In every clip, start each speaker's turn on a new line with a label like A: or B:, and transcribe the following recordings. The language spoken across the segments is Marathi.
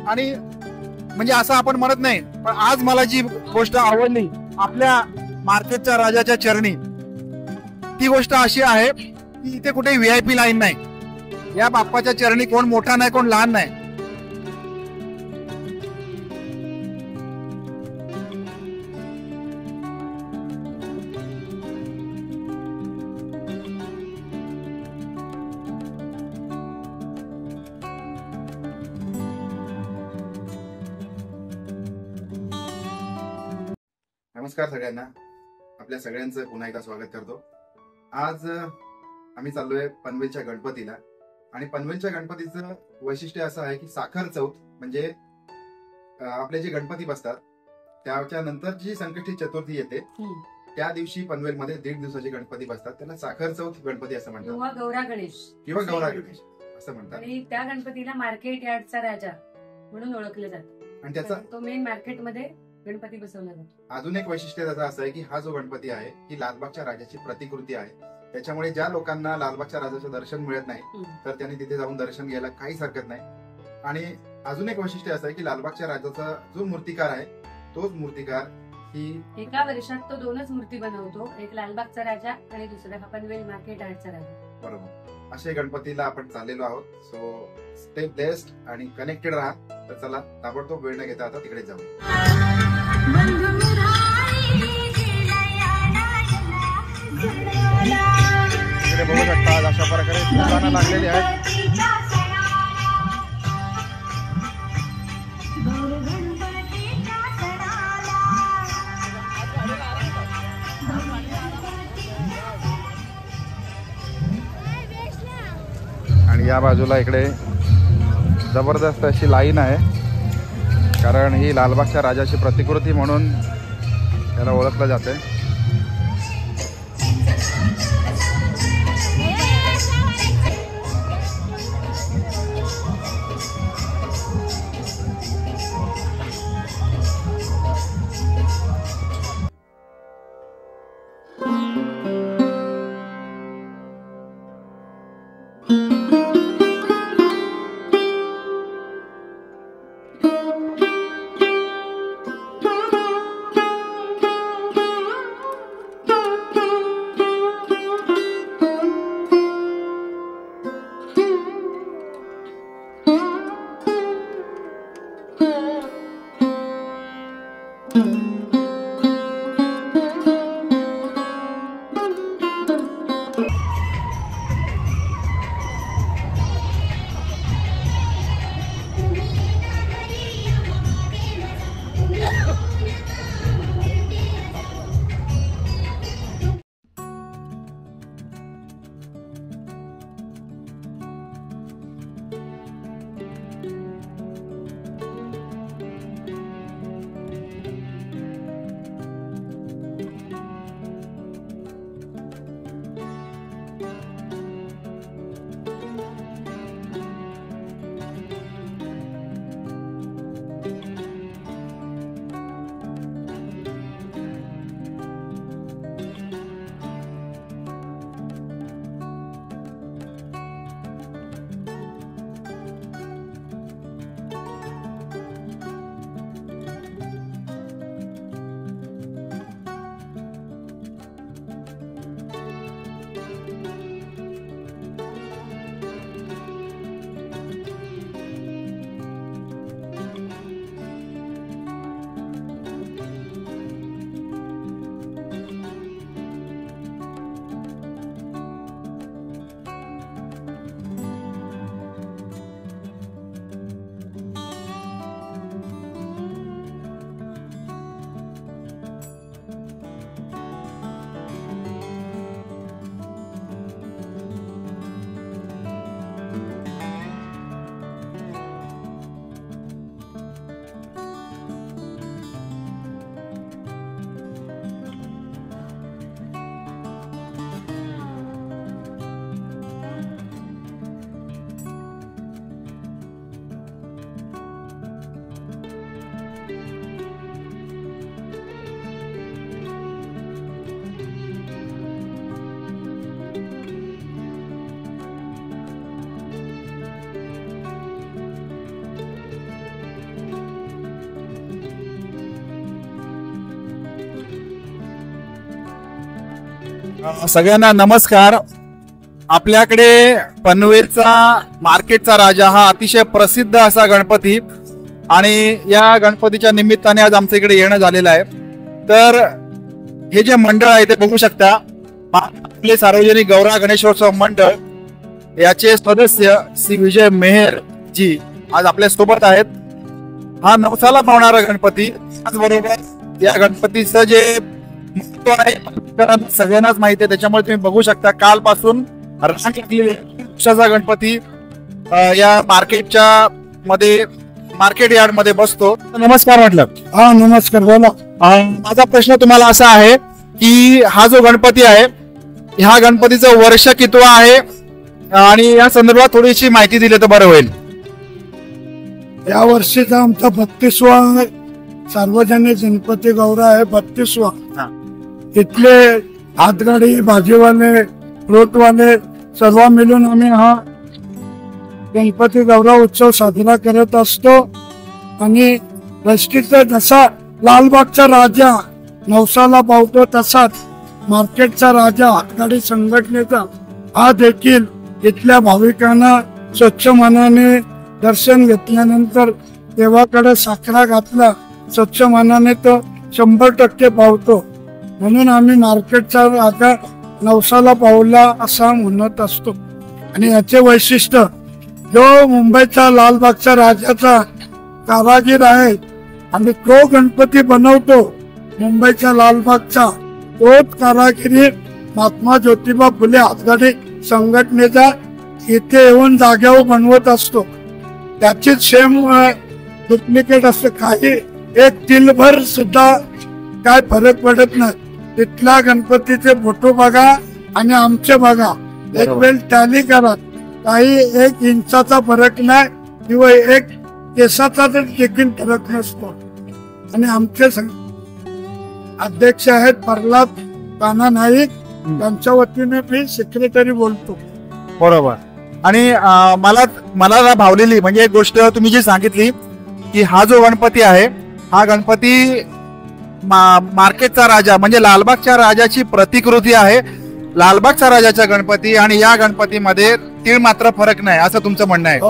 A: आणि म्हणजे असं आपण म्हणत नाही, पण आज मला जी गोष्ट आवडली आपल्या मार्केटच्या राजाच्या चरणी, ती गोष्ट अशी आहे की इथे कुठे VIP लाईन नाही. या बाप्पाच्या चरणी कोण मोठा नाही, कोण लहान नाही. नमस्कार सगळ्यांना, आपल्या सगळ्यांचं पुन्हा एकदा स्वागत करतो. आज आम्ही चाललोय पनवेलच्या गणपतीला. आणि पनवेलच्या गणपतीचं वैशिष्ट्य असं आहे की साखर चौथ म्हणजे आपले जे गणपती बसतात त्याच्या नंतर जी संकष्टी चतुर्थी येते त्या दिवशी पनवेलमध्ये 1.5 दिवसाचे गणपती बसतात. त्याला साखर चौथ गणपती असं म्हणतात,
B: किंवा गौरा गणेश
A: असं म्हणतात.
B: आणि त्या गणपतीला मार्केट यार्डचा राजा म्हणून ओळखले जातं
A: आणि त्याचा
B: तो मेन मार्केटमध्ये गणपती बसवला जातो.
A: अजून एक वैशिष्ट्य त्याचं असं आहे की हा जो गणपती आहे ही लालबागच्या राजाची प्रतिकृती आहे. त्याच्यामुळे ज्या लोकांना लालबागच्या राजाचं दर्शन मिळत नाही तर त्यांनी तिथे जाऊन दर्शन घ्यायला काहीच हरकत नाही. आणि अजून एक वैशिष्ट्य असं आहे की लालबागच्या राजाचा जो मूर्तिकार आहे तोच मूर्तिकार ही
B: एका वर्षात तो 2च मूर्ती बनवतो, एक लालबागचा राजा आणि दुसरा हा पनवेल मार्केट यार्डचा राजा.
A: बरोबर, असे गणपतीला आपण चाललेलो आहोत. सो स्टे ब्लेस्ड आणि कनेक्टेड राहा. तर चला ताबडतोब वेळ न घेता आता तिकडे जाऊ. तिकडे बघू शकता अशा प्रकारे दुकानं लागलेली आहेत. आणि या बाजूला इकडे जबरदस्त अशी लाईन आहे, कारण ही लालबागच्या राजाची प्रतिकृती म्हणून याला ओळखलं जाते. सगळ्यांना नमस्कार. आपल्याकडे पनवेलचा मार्केटचा राजा हा अतिशय प्रसिद्ध असा गणपती आणि या गणपतीच्या निमित्ताने आज आमच्या इकडे येणं झालेलं आहे. तर हे जे मंडळ आहे ते बघू शकता, आपले सार्वजनिक गौरा गणेशोत्सव मंडळ याचे सदस्य श्री विजय मेहर जी आज आपल्या सोबत आहेत. हा नवसाला पावणारा गणपती, त्याचबरोबर या गणपतीचं जे महत्व आहे सगळ्यांनाच माहिती आहे. त्याच्यामुळे तुम्ही बघू शकता कालपासून रांगलेला गणपती या मार्केटच्या मध्ये मार्केट यार्ड मध्ये बसतो. नमस्कार म्हटलं.
C: हा नमस्कार, बोला.
A: माझा प्रश्न तुम्हाला असा आहे की हा जो गणपती आहे ह्या गणपतीचं वर्ष कितवं आहे आणि या संदर्भात थोडीशी माहिती दिली तर बरं होईल.
C: या वर्षीचा आमचा 32वा सार्वजनिक गणपती गौरा आहे. 32वा. इथले हातगाडी, भाजीवाले, फ्रूटवाले सर्व मिळून आम्ही हा गणपती गौरा उत्सव साजरा करत असतो. आणि वैशिष्ट्य जसा लालबागचा राजा नवसाला पावतो तसाच मार्केटचा राजा हातगाडी संघटनेचा हा देखील इथल्या भाविकांना स्वच्छ मनाने दर्शन घेतल्यानंतर देवाकडे साखरा घातला स्वच्छ मनाने तो 100% पावतो. म्हणून आम्ही मार्केटचा राजा नवसाला पावला असा म्हणत असतो. आणि याचे वैशिष्ट्य, जो मुंबईचा लालबागचा राजाचा कारागीर आहे आणि तो गणपती बनवतो मुंबईच्या लालबागचा, तोच कारागिरी महात्मा ज्योतिबा फुले हातगाडी संघटनेचा इथे येऊन जाग्यावर बनवत असतो. त्याची सेम डुप्लिकेट असते. काही एक तिलभर सुद्धा काय फरक पडत नाही. तिथल्या गणपतीचे फोटो बघा आणि आमचे बघा, एक वेळ टॅली करा. काही 1 इंचाचा फरक नाही किंवा 1 केसाचा देखील फरक नसतो. आणि आमचे अध्यक्ष आहेत प्रल्हाद कान्हा नाईक, त्यांच्या वतीने मी सेक्रेटरी बोलतो.
A: बरोबर. आणि मला भावलेली म्हणजे एक गोष्ट तुम्ही जी सांगितली की हा जो गणपती आहे हा गणपती मार्केटचा राजा म्हणजे लालबागच्या राजाची प्रतिकृती आहे. लालबागच्या राजाचा गणपती आणि या गणपतीमध्ये तीळ मात्र फरक नाही असं तुमचं म्हणणं आहे.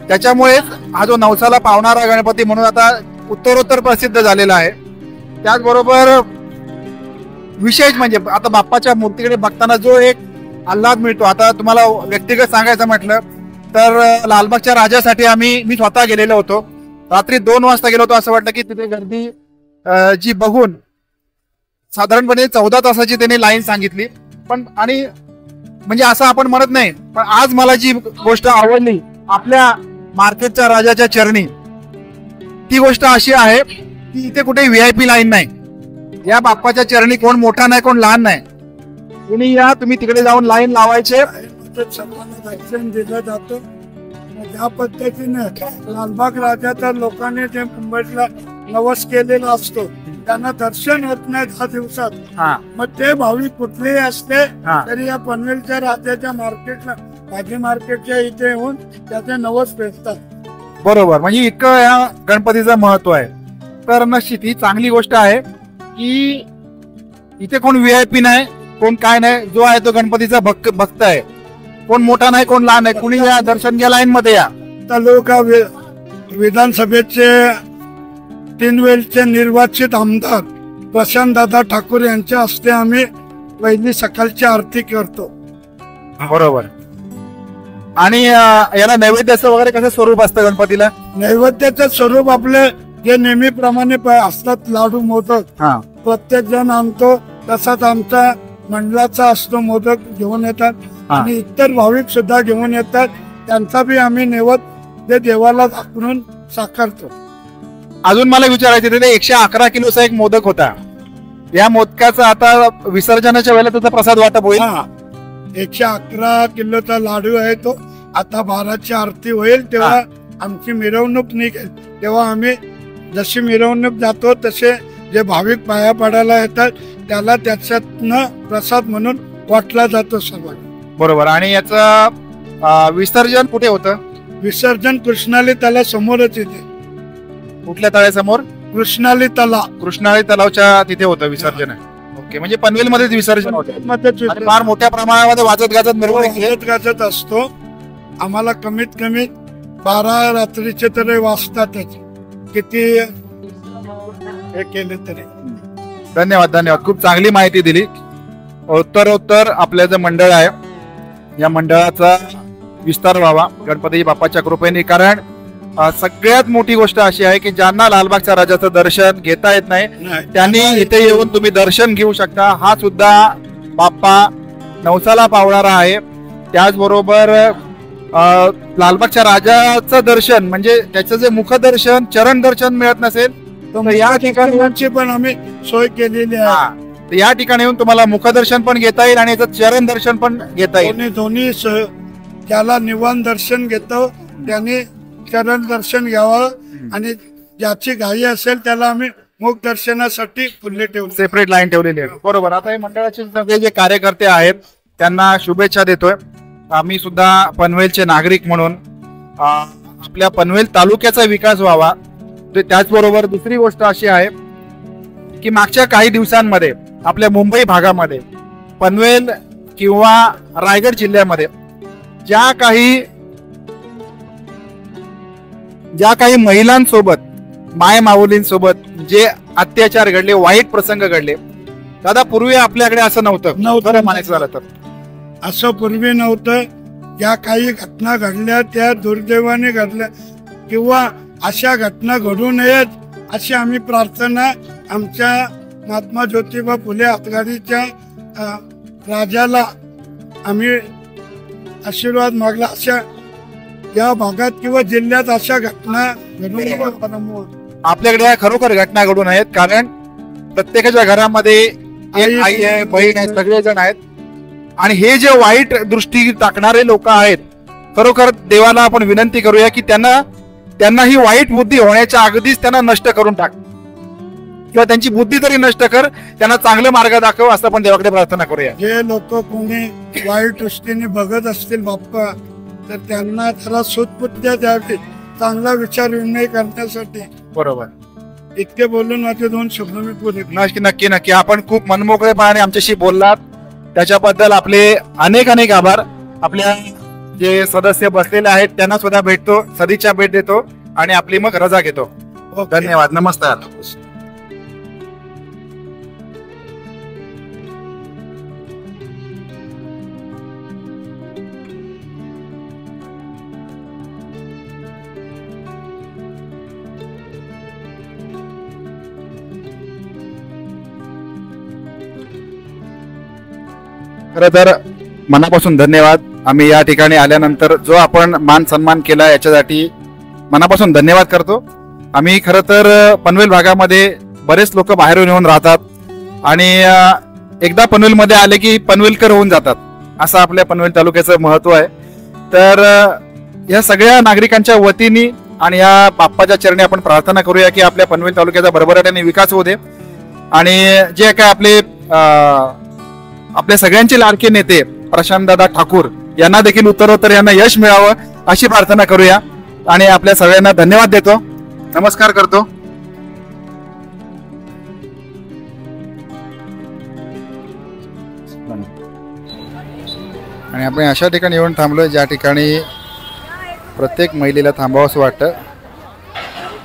A: त्याच्यामुळे हा जो नवसाला पावणारा गणपती म्हणून आता उत्तरोत्तर प्रसिद्ध झालेला आहे. त्याचबरोबर विशेष म्हणजे आता बाप्पाच्या मूर्तीकडे बघताना जो एक आल्हाद मिळतो. आता तुम्हाला व्यक्तिगत सांगायचं म्हटलं तर लालबागच्या राजासाठी मी स्वतः गेलेलो होतो. रात्री 2 वाजता गेलो होतो. असं वाटलं की तिथे गर्दी जी बघून साधारणपणे 14 तासाची त्यांनी लाईन सांगितली. पण आणि म्हणजे असं आपण म्हणत नाही, पण आज मला जी गोष्ट आवडली आपल्या मार्केटच्या राजाच्या चरणी, ती गोष्ट अशी आहे की इथे कुठे VIP लाईन नाही. या बाप्पाच्या चरणी कोण मोठा नाही कोण लहान नाही. तुम्ही या, तुम्ही तिकडे जाऊन लाईन लावायचे.
C: सर्वांना दर्शन दिलं जातं. त्या पद्धतीने लालबाग राजाच्या लोकांनी जे मुंबईला नवस केलेला असतो त्यांना दर्शन होत नाही 10 दिवसात. मग ते भाविक कुठलेही असते तरी या पनवेलच्या राजाच्या मार्केटला, भाजी मार्केटच्या इथे येऊन त्याचे नवस भेटतात.
A: बरोबर. म्हणजे इतकं या गणपतीचं महत्व आहे. तर निश्चित ही चांगली गोष्ट आहे की इथे कोण VIP नाही कोण काय नाही. जो आहे तो गणपतीचा भक्त आहे. कोण मोठा नाही कोण लहान आहे. कुणी या दर्शन घ्या, लाईन मध्ये या.
C: तालुका विधानसभेचे 3 वेळचे निर्वाचित आमदार प्रशांत दादा ठाकूर यांच्या हस्ते आम्ही पहिली सकाळची आरती करतो.
A: बरोबर. आणि याला नैवेद्याचं वगैरे कसं स्वरूप असतं गणपतीला?
C: नैवेद्याचं स्वरूप आपले जे नेहमीप्रमाणे असतात लाडू मोदक प्रत्येक जण आणतो. तसाच आमचा मंडळाचा असतो, मोदक घेऊन येतात आणि इतर भाविक सुद्धा घेऊन येतात. त्यांचा बी आम्ही नैवेद्य देवाला दाखवून साकारतो.
A: अजून मला विचारायचं तिथे 111 किलोचा एक मोदक होता. या मोदकाचा आता विसर्जनाच्या वेळेला त्याचा प्रसाद वाटप होईल.
C: 111 किलोचा लाडू आहे तो. आता 12ची आरती होईल तेव्हा आमची मिरवणूक निघेल. तेव्हा आम्ही जशी मिरवणूक जातो तसे जे भाविक पाया पडायला येतात त्याला त्याच्यातनं प्रसाद म्हणून वाटला जातो सर्वांना.
A: बरोबर. आणि याचं विसर्जन कुठे होतं?
C: विसर्जन कृष्णाली तला समोरच येते.
A: कुठल्या तळ्यासमोर?
C: कृष्णाली तलाव.
A: कृष्णाली तलावच्या तिथे होतं विसर्जन. ओके, म्हणजे पनवेलमध्येच विसर्जन होते
C: मध्येच
A: आणि फार मोठ्या प्रमाणामध्ये वाजत गाजत मिरवणूक
C: गाजत असतो. आम्हाला कमीत कमी 12 रात्रीचे तरी वाजतातच, किती हे केले तरी.
A: धन्यवाद धन्यवाद, खूप चांगली माहिती दिली. उत्तरोत्तर आपलं जे मंडळ आहे या मंडळाचा विस्तार व्हावा गणपती बाप्पाच्या कृपेने. कारण सगळ्यात मोठी गोष्ट अशी आहे की ज्यांना लालबागच्या राजाचं दर्शन घेता येत नाही त्यांनी इथे येऊन तुम्ही दर्शन घेऊ शकता. हा सुद्धा बाप्पा नवसाला पावणारा आहे. त्याचबरोबर लालबागच्या राजाचं दर्शन म्हणजे त्याचं जे मुखदर्शन चरण दर्शन मिळत नसेल तर या ठिकाणी
C: पण आम्ही सोय केलेली आहे.
A: तर या ठिकाणी येऊन तुम्हाला मुखदर्शन पण घेता येईल आणि याचं चरण दर्शन पण घेता येईल.
C: दोन्ही त्याला निवान दर्शन घेतो त्याने चरण दर्शन घ्यावं आणि ज्याची घाई असेल त्याला आम्ही मुख दर्शनासाठी खुले ठेवू,
A: सेपरेट लाईन ठेवलेली आहे. बरोबर. आता हे मंडळाचे सगळे जे कार्यकर्ते आहेत त्यांना शुभेच्छा देतोय. आम्ही सुद्धा पनवेलचे नागरिक म्हणून आपल्या पनवेल तालुक्याचा विकास व्हावा. त्याचबरोबर दुसरी गोष्ट अशी आहे की मागच्या काही दिवसांमध्ये आपल्या मुंबई भागामध्ये पनवेल किंवा रायगड जिल्ह्यामध्ये ज्या काही महिलांसोबत माय माऊलींसोबत जे अत्याचार घडले, वाईट प्रसंग घडले, दादा पूर्वी आपल्याकडे असं नव्हतं म्हणायचं झालं तर.
C: असं पूर्वी नव्हतं. ज्या काही घटना घडल्या त्या दुर्दैवाने घडल्या किंवा अशा घटना घडू नयेत अशी आम्ही प्रार्थना आमच्या महात्मा ज्योतिबा फुले आघाडीच्या राजाला आम्ही आशीर्वाद मागला. अशा या भागात किंवा जिल्ह्यात अशा घटना घडून
A: आपल्याकडे खरोखर घटना घडून आहेत. कारण प्रत्येकाच्या घरामध्ये एक आई आहे, बहीण आहे, सगळे जण आहेत. आणि हे जे वाईट दृष्टी टाकणारे लोक आहेत खरोखर देवाला आपण विनंती करूया की त्यांना ही वाईट बुद्धी होण्याच्या अगदीच त्यांना नष्ट करून टाक किंवा त्यांची बुद्धी तरी नष्ट कर, त्यांना चांगले मार्ग दाखव असं आपण देवाकडे प्रार्थना करूया.
C: जे लोक कोणी वाईट दृष्टीने बघत असतील बाप्पा तर त्यांना त्याला सुदबुद्ध्या द्यावी, चांगला विचार विनिमय करण्यासाठी.
A: बरोबर.
C: इतके बोलून माझे 2 शब्द मी पुरे.
A: नक्की नक्की आपण खूप मनमोकळेपणाने आमच्याशी बोललात त्याच्याबद्दल आपले अनेक अनेक आभार. आपल्या जे सदस्य बसलेले आहेत त्यांना सुद्धा भेटतो, सदिच्छा भेट देतो आणि आपली मग रजा घेतो. धन्यवाद. नमस्कार. खरं तर मनापासून धन्यवाद. आम्ही या ठिकाणी आल्यानंतर जो आपण मान सन्मान केला याच्यासाठी मनापासून धन्यवाद करतो. आम्ही खरं तर पनवेल भागामध्ये बरेच लोक बाहेरून येऊन राहतात आणि एकदा पनवेलमध्ये आले की पनवेलकर होऊन जातात, असं आपल्या पनवेल तालुक्याचं महत्व आहे. तर या सगळ्या नागरिकांच्या वतीने आणि या बाप्पाच्या चरणी आपण प्रार्थना करूया की आपल्या पनवेल तालुक्याचा भरभराटीने विकास होऊ दे आणि जे काय आपले सगळ्यांचे लाडके नेते प्रशांतदादा ठाकूर यांना देखील उत्तरोत्तर यांना यश मिळावं अशी प्रार्थना करूया आणि आपल्या सगळ्यांना धन्यवाद देतो. नमस्कार करतो. आणि आपण अशा ठिकाणी येऊन थांबलोय ज्या ठिकाणी प्रत्येक महिलेला थांबावंसं वाटतं,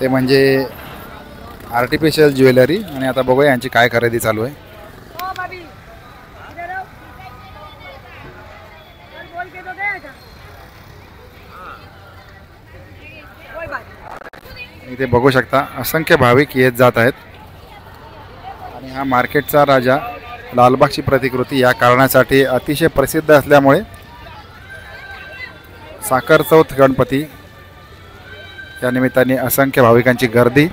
A: ते म्हणजे आर्टिफिशियल ज्वेलरी. आणि आता बघूया यांची काय खरेदी चालू आहे. इथे बघू शकता असंख्य भाविक येत जात आहेत आणि हा मार्केटचा राजा लालबागची प्रतिकृती या कारणासाठी अतिशय प्रसिद्ध असल्यामुळे साखर चौथ गणपती या निमित्ताने असंख्य भाविकांची गर्दी.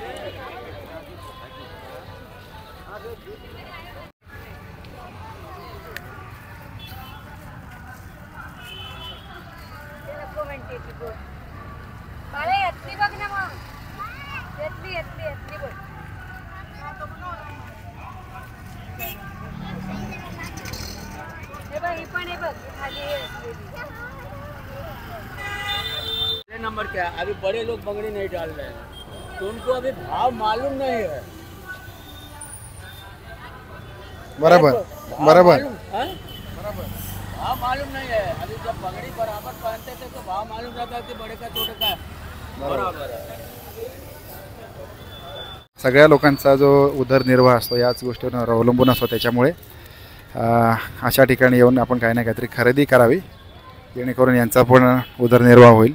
D: नंबर क्या है? अभी बड़े लोग बंगड़ी नहीं डाल रहे हैं तो उनको अभी भाव मालूम नहीं है.
A: बराबर बराबर
D: भाव मालूम नहीं है। अभी जब पगड़ी बराबर पहनते थे तो भाव मालूम रहता कि बड़े का छोटे का बराबर है।
A: सगळ्या लोकांचा जो उदरनिर्वाह असतो याच गोष्टीवर अवलंबून असतो, त्याच्यामुळे अशा ठिकाणी येऊन आपण काही ना काहीतरी खरेदी करावी जेणेकरून यांचा पण उदरनिर्वाह होईल.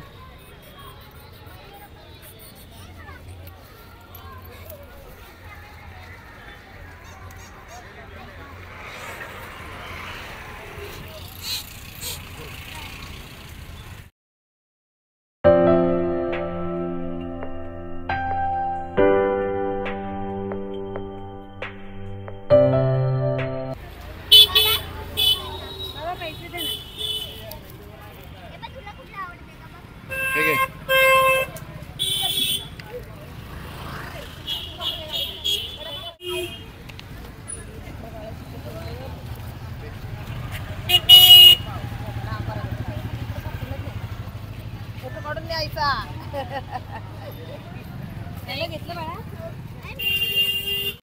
A: ठीक आहे.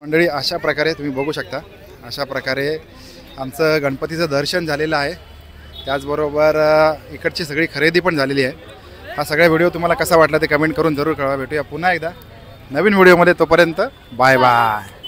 A: मंडळी अशा प्रकारे तुम्ही बघू शकता, अशा प्रकारे आमचं गणपतीचं दर्शन झालेलं आहे. त्याचबरोबर इकडची सगळी खरेदी पण झालेली आहे. हा सगळा व्हिडिओ तुम्हाला कसा वाटला ते कमेंट करून जरूर कळवा. भेटूया पुन्हा एकदा नवीन व्हिडिओमध्ये. तोपर्यंत बाय बाय.